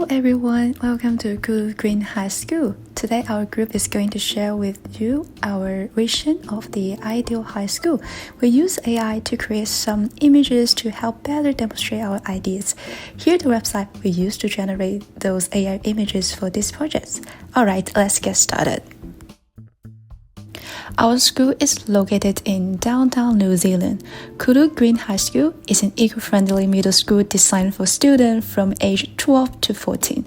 Hello everyone, welcome to Good Green High School. Today our group is going to share with you our vision of the ideal high school. We use AI to create some images to help better demonstrate our ideas. Here the website we use to generate those AI images for these projects. Alright, let's get started. Our school is located in downtown New Zealand. Kudu Green High School is an eco-friendly middle school designed for students from age 12 to 14.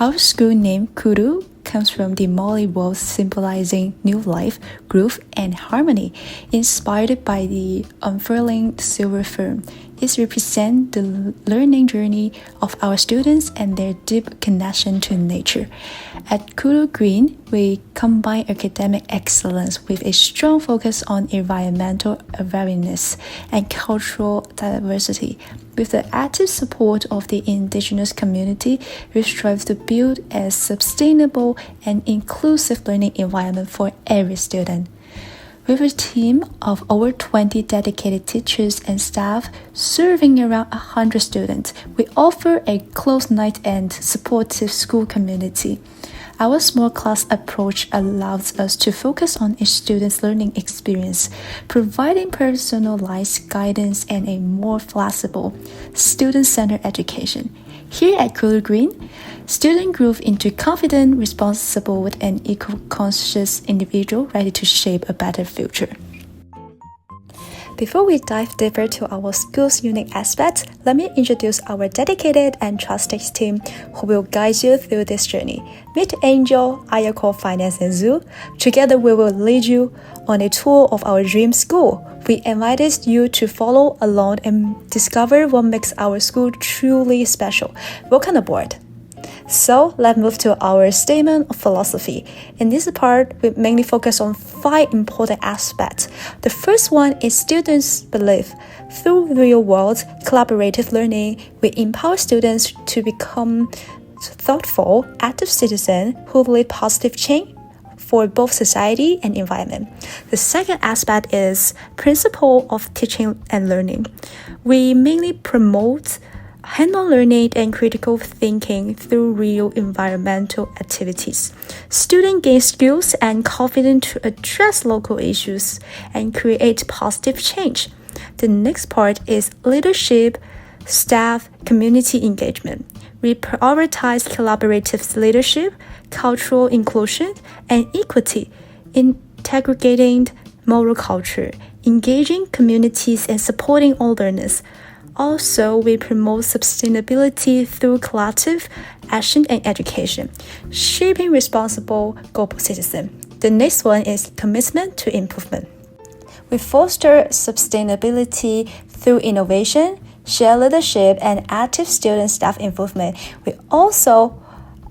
Our school name Kudu comes from the Māori words symbolizing new life, growth, and harmony, inspired by the unfurling silver fern. It represents the learning journey of our students and their deep connection to nature. At Kudu Green, we combine academic excellence with a strong focus on environmental awareness and cultural diversity. With the active support of the indigenous community, we strive to build a sustainable and inclusive learning environment for every student. With a team of over 20 dedicated teachers and staff serving around 100 students, we offer a close-knit and supportive school community. Our small class approach allows us to focus on each student's learning experience, providing personalized guidance and a more flexible, student-centered education. Here at Kudu Green, students grow into confident, responsible, and eco-conscious individuals ready to shape a better future. Before we dive deeper to our school's unique aspects, let me introduce our dedicated and trusted team who will guide you through this journey. Meet Angel, Ayako, Farnaz, and Zoo. Together we will lead you on a tour of our dream school. We invited you to follow along and discover what makes our school truly special. Welcome aboard! So let's move to our statement of philosophy. In this part, we mainly focus on 5 important aspects. The first one is students' belief. Through real-world collaborative learning, we empower students to become thoughtful, active citizens who lead positive change for both society and environment. The second aspect is principle of teaching and learning. We mainly promote hands-on learning and critical thinking through real environmental activities. Students gain skills and confidence to address local issues and create positive change. The next part is leadership, staff, community engagement. We prioritize collaborative leadership, cultural inclusion, and equity, integrating moral culture, engaging communities, and supporting all learners. Also, we promote sustainability through collective action and education, shaping responsible global citizens. The next one is commitment to improvement. We foster sustainability through innovation, shared leadership, and active student staff involvement. We also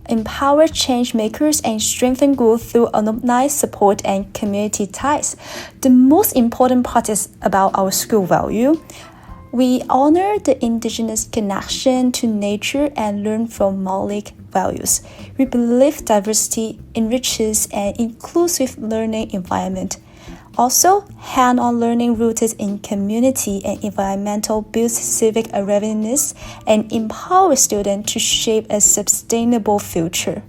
empower change makers and strengthen growth through alumni support and community ties. The most important part is about our school value. We honor the indigenous connection to nature and learn from Māori values. We believe diversity enriches an inclusive learning environment. Also, hands-on learning rooted in community and environmental builds civic awareness and empowers students to shape a sustainable future.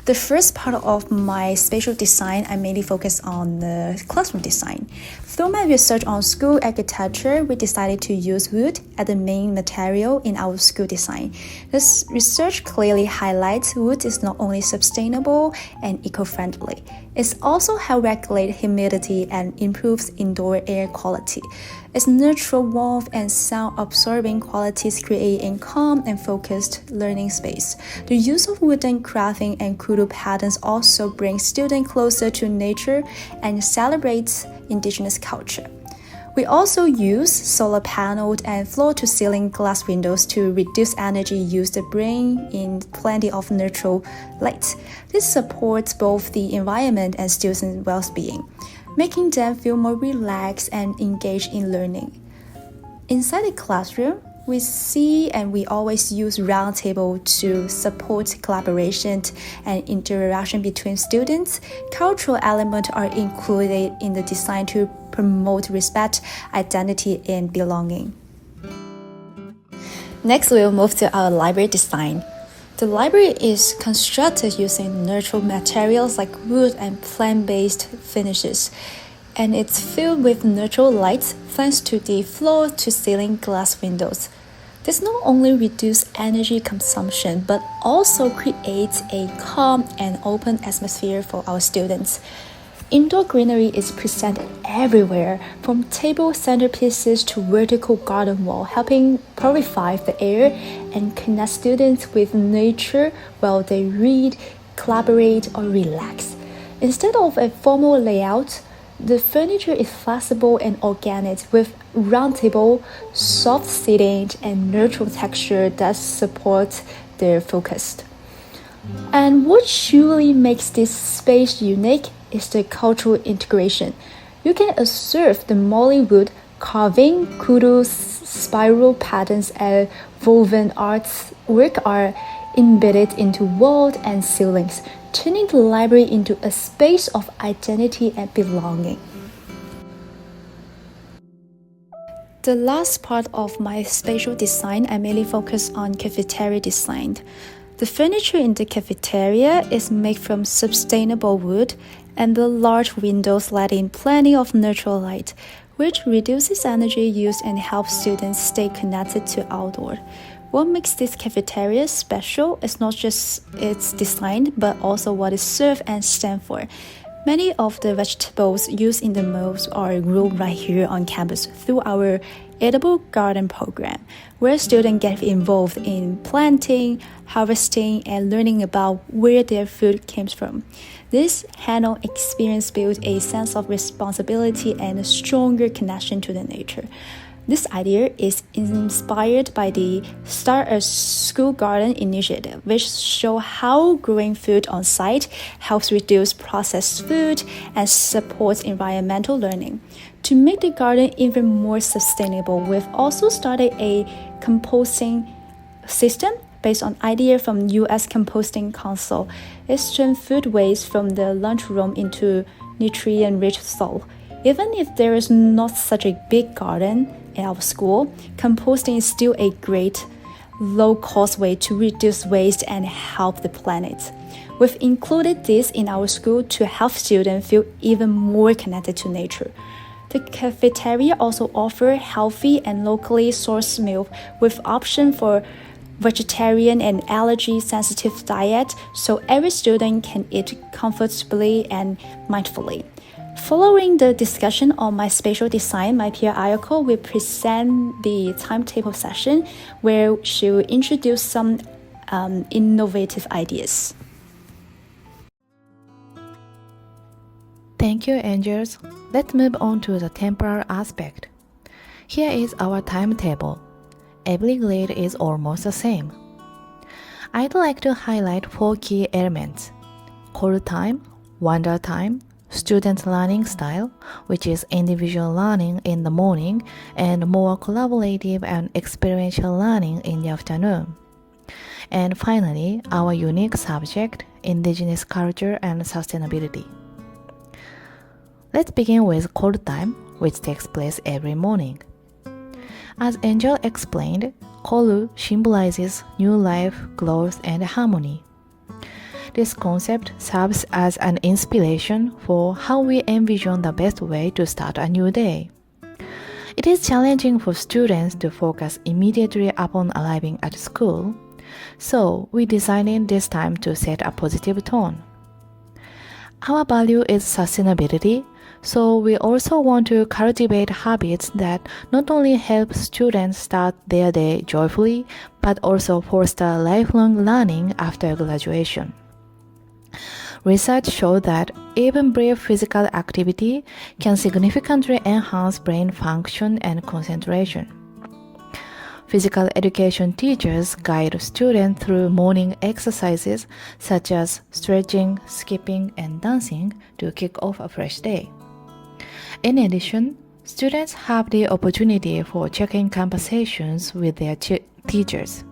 The first part of my spatial design, I mainly focus on the classroom design. Through my research on school architecture, we decided to use wood as the main material in our school design. This research clearly highlights wood is not only sustainable and eco-friendly, it also helps regulate humidity and improves indoor air quality. Its natural warmth and sound-absorbing qualities create a calm and focused learning space. The use of wooden crafting and kudu patterns also brings students closer to nature and celebrates indigenous culture. We also use solar panels and floor-to-ceiling glass windows to reduce energy use to bring in plenty of natural light. This supports both the environment and students' well-being, making them feel more relaxed and engaged in learning. Inside the classroom, we always use round table to support collaboration and interaction between students. Cultural elements are included in the design to promote respect, identity, and belonging. Next, we'll move to our library design. The library is constructed using natural materials like wood and plant-based finishes, and it's filled with natural light thanks to the floor-to-ceiling glass windows. This not only reduces energy consumption but also creates a calm and open atmosphere for our students. Indoor greenery is present everywhere, from table centerpieces to vertical garden wall, helping purify the air and connect students with nature while they read, collaborate, or relax. Instead of a formal layout, the furniture is flexible and organic, with round table, soft seating, and neutral texture that support their focus. And what truly makes this space unique is the cultural integration. You can observe the Mollywood carving, kudos, spiral patterns, and woven artwork are embedded into walls and ceilings, turning the library into a space of identity and belonging. The last part of my spatial design, I mainly focus on cafeteria design. The furniture in the cafeteria is made from sustainable wood, and the large windows let in plenty of natural light, which reduces energy use and helps students stay connected to outdoor. What makes this cafeteria special is not just its design, but also what it serves and stands for. Many of the vegetables used in the meals are grown right here on campus through our edible garden program, where students get involved in planting, harvesting, and learning about where their food comes from. This hands-on experience builds a sense of responsibility and a stronger connection to the nature. This idea is inspired by the Start a School Garden initiative, which shows how growing food on site helps reduce processed food and supports environmental learning. To make the garden even more sustainable, we've also started a composting system based on idea from U.S. Composting Council. It's turned food waste from the lunchroom into nutrient-rich soil. Even if there is not such a big garden in our school, composting is still a great low-cost way to reduce waste and help the planet. We've included this in our school to help students feel even more connected to nature. The cafeteria also offers healthy and locally sourced meals with options for vegetarian and allergy-sensitive diet, so every student can eat comfortably and mindfully. Following the discussion on my spatial design, my peer Ayako will present the timetable session where she will introduce some innovative ideas. Thank you, Angels. Let's move on to the temporal aspect. Here is our timetable. Every grade is almost the same. I'd like to highlight 4 key elements: call time, wander time, student learning style, which is individual learning in the morning and more collaborative and experiential learning in the afternoon. And finally, our unique subject, indigenous culture and sustainability. Let's begin with call time, which takes place every morning. As Angel explained, Koru symbolizes new life, growth, and harmony. This concept serves as an inspiration for how we envision the best way to start a new day. It is challenging for students to focus immediately upon arriving at school, so we designed this time to set a positive tone. Our value is sustainability, so we also want to cultivate habits that not only help students start their day joyfully, but also foster lifelong learning after graduation. Research shows that even brief physical activity can significantly enhance brain function and concentration. Physical education teachers guide students through morning exercises such as stretching, skipping, and dancing to kick off a fresh day. In addition, students have the opportunity for check-in conversations with their teachers.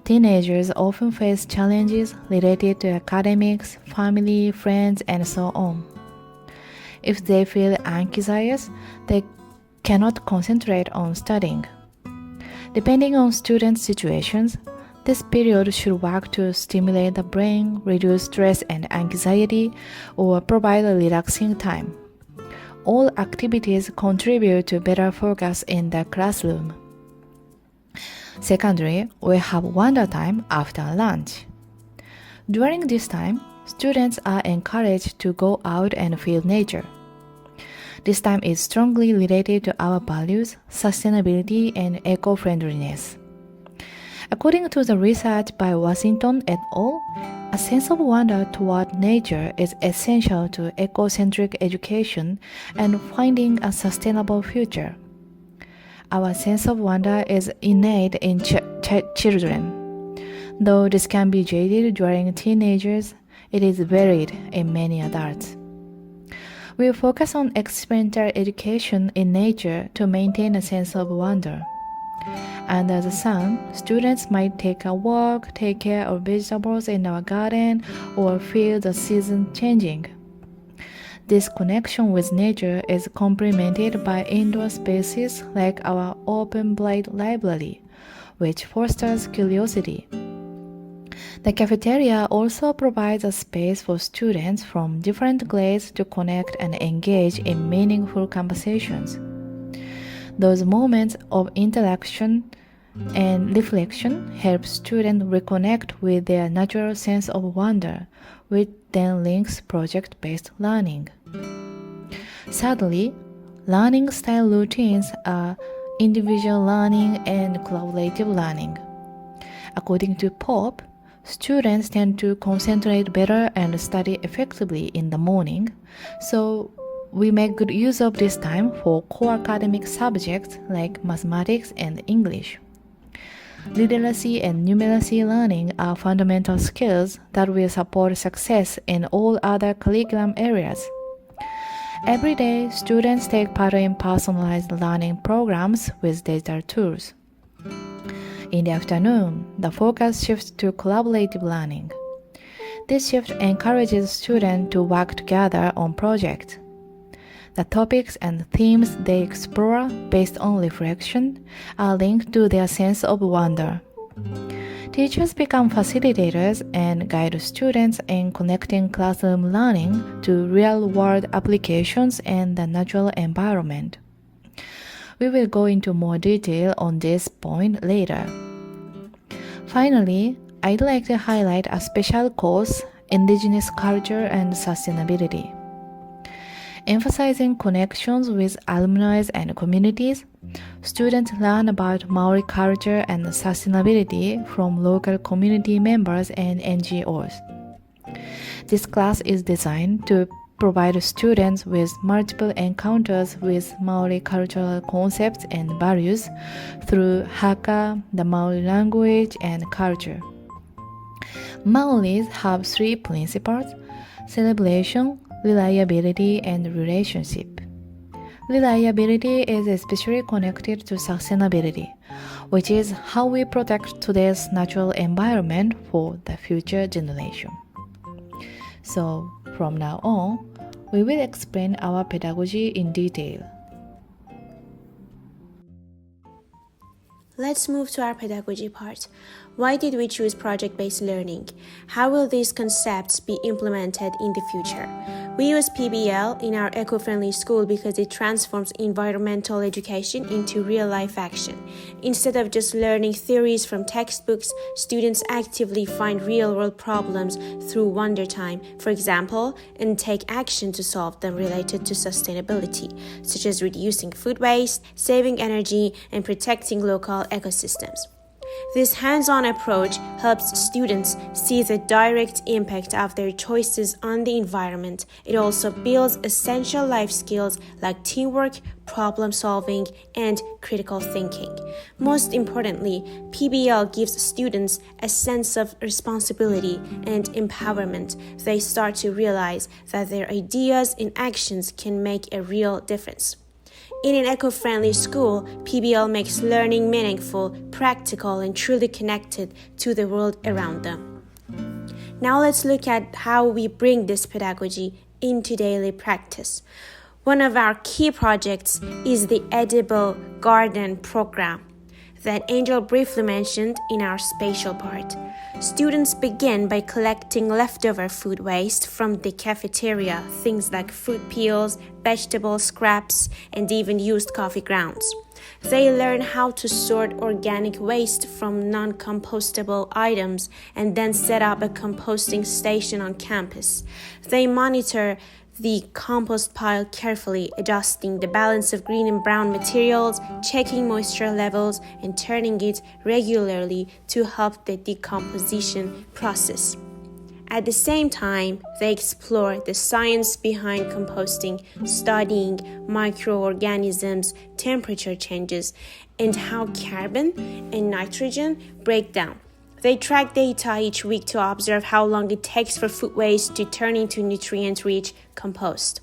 Teenagers often face challenges related to academics, family, friends, and so on. If they feel anxious, they cannot concentrate on studying. Depending on student situations, this period should work to stimulate the brain, reduce stress and anxiety, or provide a relaxing time. All activities contribute to better focus in the classroom. Secondly, we have wonder time after lunch. During this time, students are encouraged to go out and feel nature. This time is strongly related to our values, sustainability, and eco-friendliness. According to the research by Washington et al., a sense of wonder toward nature is essential to eco-centric education and finding a sustainable future. Our sense of wonder is innate in children. Though this can be jaded during teenagers, it is varied in many adults. We focus on experiential education in nature to maintain a sense of wonder. Under the sun, students might take a walk, take care of vegetables in our garden, or feel the season changing. This connection with nature is complemented by indoor spaces like our open bright library, which fosters curiosity. The cafeteria also provides a space for students from different grades to connect and engage in meaningful conversations. Those moments of interaction and reflection help students reconnect with their natural sense of wonder, which then links project-based learning. Thirdly, learning style routines are individual learning and collaborative learning. According to Pope, students tend to concentrate better and study effectively in the morning, so we make good use of this time for core academic subjects like mathematics and English. Literacy and numeracy learning are fundamental skills that will support success in all other curriculum areas. Every day, students take part in personalized learning programs with digital tools. In the afternoon, the focus shifts to collaborative learning. This shift encourages students to work together on projects. The topics and themes they explore based on reflection are linked to their sense of wonder. Teachers become facilitators and guide students in connecting classroom learning to real-world applications and the natural environment. We will go into more detail on this point later. Finally, I'd like to highlight a special course, Indigenous Culture and Sustainability. Emphasizing connections with alumni and communities, students learn about Maori culture and sustainability from local community members and NGOs. This class is designed to provide students with multiple encounters with Maori cultural concepts and values through Haka, the Maori language, and culture. Maoris have three principles: celebration, reliability, and relationship. Reliability is especially connected to sustainability, which is how we protect today's natural environment for the future generation. So, from now on, we will explain our pedagogy in detail. Let's move to our pedagogy part. Why did we choose project-based learning? How will these concepts be implemented in the future? We use PBL in our eco-friendly school because it transforms environmental education into real-life action. Instead of just learning theories from textbooks, students actively find real-world problems through wonder time, for example, and take action to solve them related to sustainability, such as reducing food waste, saving energy, and protecting local ecosystems. This hands-on approach helps students see the direct impact of their choices on the environment. It also builds essential life skills like teamwork, problem-solving, and critical thinking. Most importantly, PBL gives students a sense of responsibility and empowerment. They start to realize that their ideas and actions can make a real difference. In an eco-friendly school, PBL makes learning meaningful, practical, and truly connected to the world around them. Now let's look at how we bring this pedagogy into daily practice. One of our key projects is the Edible Garden program. that Angel briefly mentioned in our spatial part. Students begin by collecting leftover food waste from the cafeteria, things like fruit peels, vegetable scraps, and even used coffee grounds. They learn how to sort organic waste from non-compostable items and then set up a composting station on campus. They monitor the compost pile carefully, adjusting the balance of green and brown materials, checking moisture levels, and turning it regularly to help the decomposition process. At the same time, they explore the science behind composting, studying microorganisms, temperature changes, and how carbon and nitrogen break down. They track data each week to observe how long it takes for food waste to turn into nutrient-rich compost.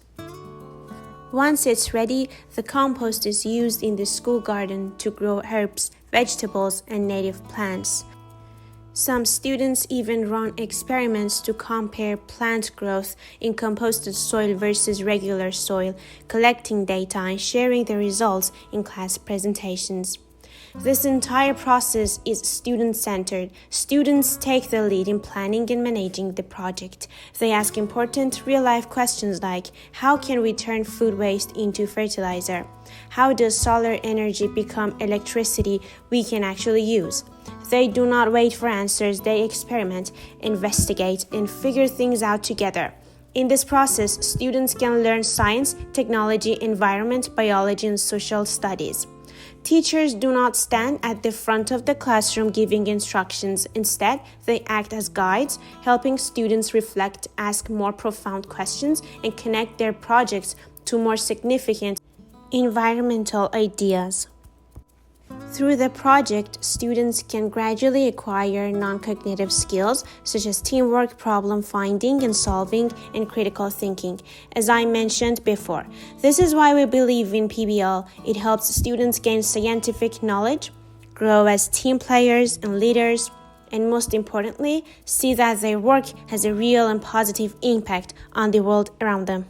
Once it's ready, the compost is used in the school garden to grow herbs, vegetables, and native plants. Some students even run experiments to compare plant growth in composted soil versus regular soil, collecting data and sharing the results in class presentations. This entire process is student-centered. Students take the lead in planning and managing the project. They ask important real-life questions like, how can we turn food waste into fertilizer? How does solar energy become electricity we can actually use? They do not wait for answers, they experiment, investigate, and figure things out together. In this process, students can learn science, technology, environment, biology, and social studies. Teachers do not stand at the front of the classroom giving instructions. Instead, they act as guides, helping students reflect, ask more profound questions, and connect their projects to more significant environmental ideas. Through the project, students can gradually acquire non-cognitive skills such as teamwork, problem finding and solving, and critical thinking. As I mentioned before, this is why we believe in PBL. It helps students gain scientific knowledge, grow as team players and leaders, and most importantly, see that their work has a real and positive impact on the world around them.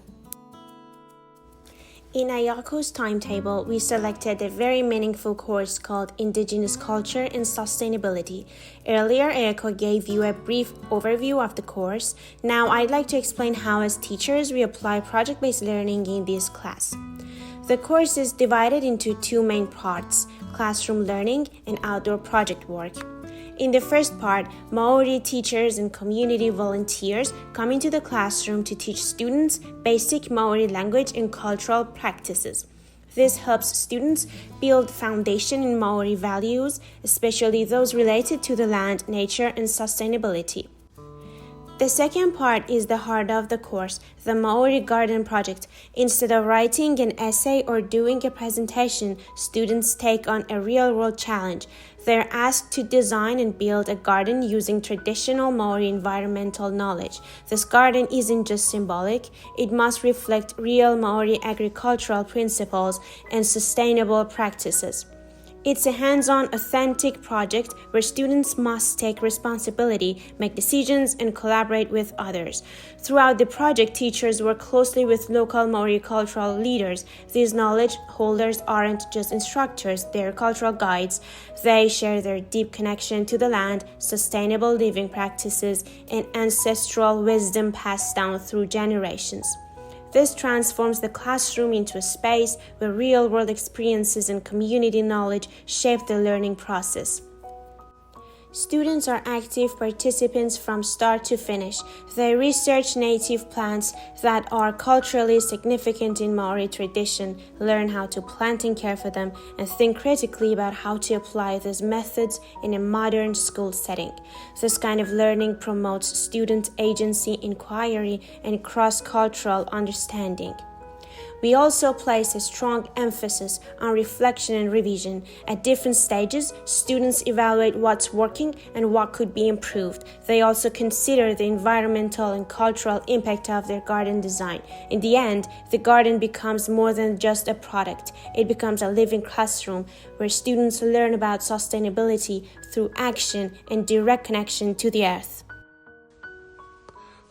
In Ayako's timetable, we selected a very meaningful course called Indigenous Culture and Sustainability. Earlier, Ayako gave you a brief overview of the course. Now, I'd like to explain how, as teachers, we apply project-based learning in this class. The course is divided into two main parts: classroom learning and outdoor project work. In the first part, Maori teachers and community volunteers come into the classroom to teach students basic Maori language and cultural practices. This helps students build foundation in Maori values, especially those related to the land, nature, and sustainability. The second part is the heart of the course, the Maori Garden Project. Instead of writing an essay or doing a presentation, students take on a real-world challenge. They're asked to design and build a garden using traditional Maori environmental knowledge. This garden isn't just symbolic, it must reflect real Maori agricultural principles and sustainable practices. It's a hands-on, authentic project where students must take responsibility, make decisions, and collaborate with others. Throughout the project, teachers work closely with local Maori cultural leaders. These knowledge holders aren't just instructors, they're cultural guides. They share their deep connection to the land, sustainable living practices, and ancestral wisdom passed down through generations. This transforms the classroom into a space where real-world experiences and community knowledge shape the learning process. Students are active participants from start to finish. They research native plants that are culturally significant in Maori tradition, learn how to plant and care for them, and think critically about how to apply these methods in a modern school setting. This kind of learning promotes student agency, inquiry, and cross-cultural understanding. We also place a strong emphasis on reflection and revision. At different stages, students evaluate what's working and what could be improved. They also consider the environmental and cultural impact of their garden design. In the end, the garden becomes more than just a product. It becomes a living classroom where students learn about sustainability through action and direct connection to the earth.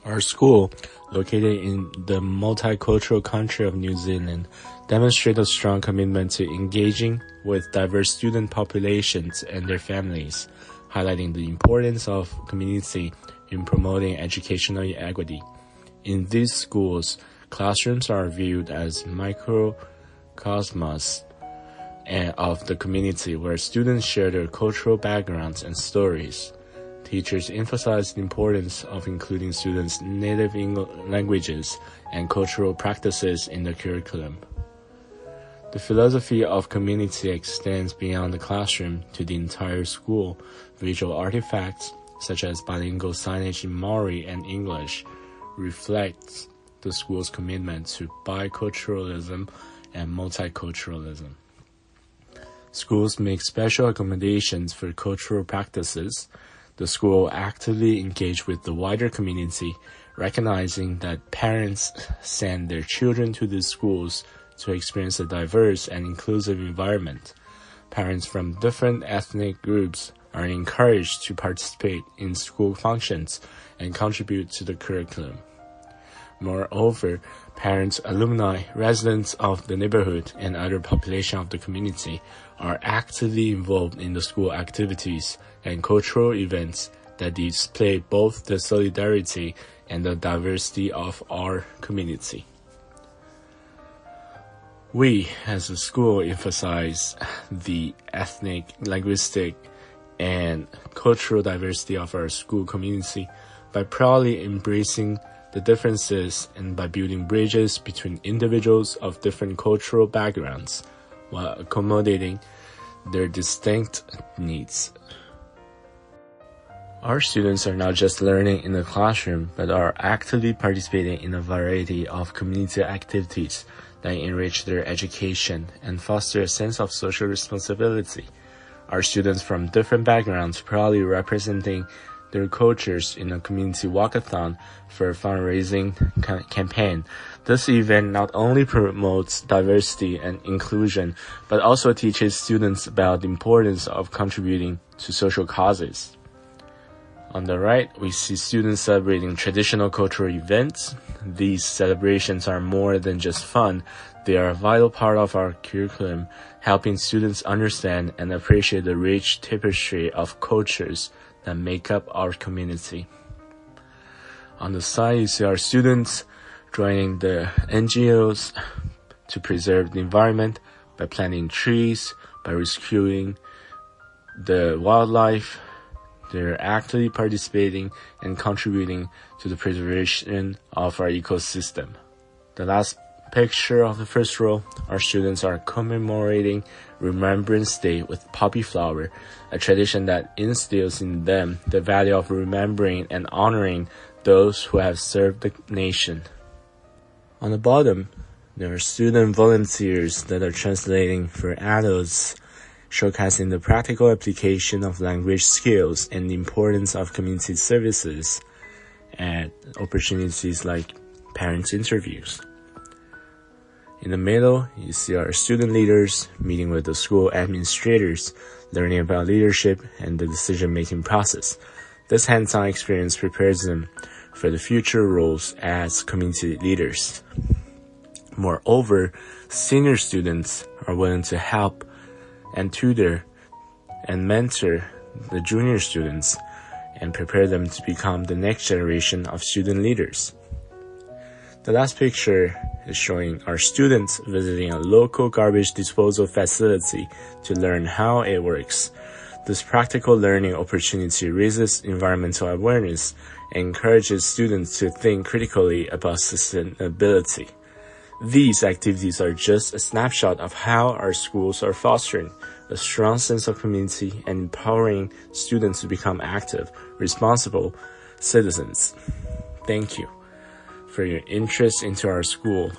Our school, located in the multicultural country of New Zealand, demonstrate a strong commitment to engaging with diverse student populations and their families, highlighting the importance of community in promoting educational equity. In these schools, classrooms are viewed as microcosmos of the community where students share their cultural backgrounds and stories. Teachers emphasize the importance of including students' native languages and cultural practices in the curriculum. The philosophy of community extends beyond the classroom to the entire school. Visual artifacts, such as bilingual signage in Maori and English, reflect the school's commitment to biculturalism and multiculturalism. Schools make special accommodations for cultural practices. The school actively engage with the wider community, recognizing that parents send their children to these schools to experience a diverse and inclusive environment. Parents from different ethnic groups are encouraged to participate in school functions and contribute to the curriculum. Moreover, parents, alumni, residents of the neighborhood, and other population of the community are actively involved in the school activities and cultural events that display both the solidarity and the diversity of our community. We, as a school, emphasize the ethnic, linguistic, and cultural diversity of our school community by proudly embracing the differences and by building bridges between individuals of different cultural backgrounds while accommodating their distinct needs. Our students are not just learning in the classroom, but are actively participating in a variety of community activities that enrich their education and foster a sense of social responsibility. Our students from different backgrounds proudly representing their cultures in a community walkathon for a fundraising campaign. This event not only promotes diversity and inclusion, but also teaches students about the importance of contributing to social causes. On the right, we see students celebrating traditional cultural events. These celebrations are more than just fun. They are a vital part of our curriculum, helping students understand and appreciate the rich tapestry of cultures that make up our community. On the side, you see our students joining the NGOs to preserve the environment by planting trees, by rescuing the wildlife. They're actively participating and contributing to the preservation of our ecosystem. The last picture of the first row, our students are commemorating Remembrance Day with poppy flower, a tradition that instills in them the value of remembering and honoring those who have served the nation. On the bottom, there are student volunteers that are translating for adults, showcasing the practical application of language skills and the importance of community services at opportunities like parent interviews. In the middle, you see our student leaders meeting with the school administrators, learning about leadership and the decision-making process. This hands-on experience prepares them for the future roles as community leaders. Moreover, senior students are willing to help and tutor and mentor the junior students and prepare them to become the next generation of student leaders. The last picture is showing our students visiting a local garbage disposal facility to learn how it works. This practical learning opportunity raises environmental awareness and encourages students to think critically about sustainability. These activities are just a snapshot of how our schools are fostering a strong sense of community and empowering students to become active, responsible citizens. Thank you for your interest into our school.